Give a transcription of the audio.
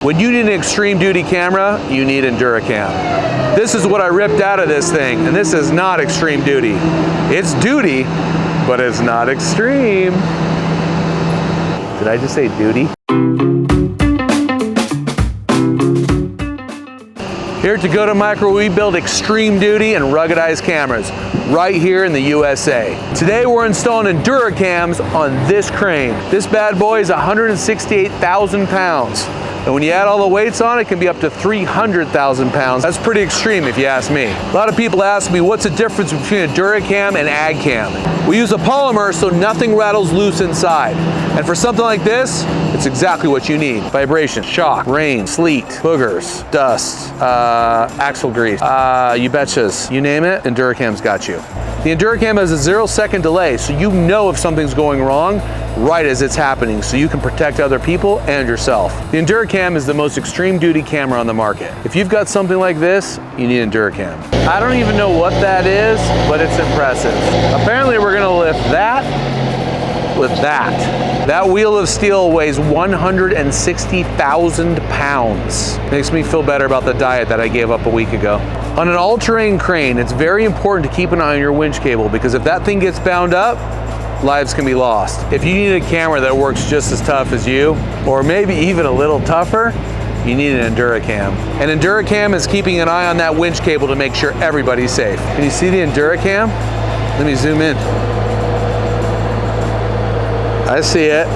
When you need an extreme duty camera, you need Endura Cam. This is what I ripped out of this thing, and this is not extreme duty. It's duty, but it's not extreme. Did I just say duty? Here at Dakota Micro, we build extreme duty and ruggedized cameras right here in the USA. Today we're installing Endura Cams on this crane. This bad boy is 168,000 pounds. And when you add all the weights on, it can be up to 300,000 pounds. That's pretty extreme if you ask me. A lot of people ask me, what's the difference between Endura Cam and Ag Cam? We use a polymer so nothing rattles loose inside. And for something like this, it's exactly what you need. Vibration, shock, rain, sleet, boogers, dust, axle grease, you betchas, you name it, Endura Cam's got you. The Endura Cam has a 0-second delay, so you know if something's going wrong right as it's happening, so you can protect other people and yourself. The Endura Cam is the most extreme duty camera on the market. If you've got something like this, you need Endura Cam. I don't even know what that is, but it's impressive. Apparently we're gonna lift that with that. That wheel of steel weighs 160,000 pounds. Makes me feel better about the diet that I gave up a week ago. On an all-terrain crane, it's very important to keep an eye on your winch cable, because if that thing gets bound up, lives can be lost. If you need a camera that works just as tough as you, or maybe even a little tougher, you need an Endura Cam. And Endura Cam is keeping an eye on that winch cable to make sure everybody's safe. Can you see the Endura Cam? Let me zoom in. I see it.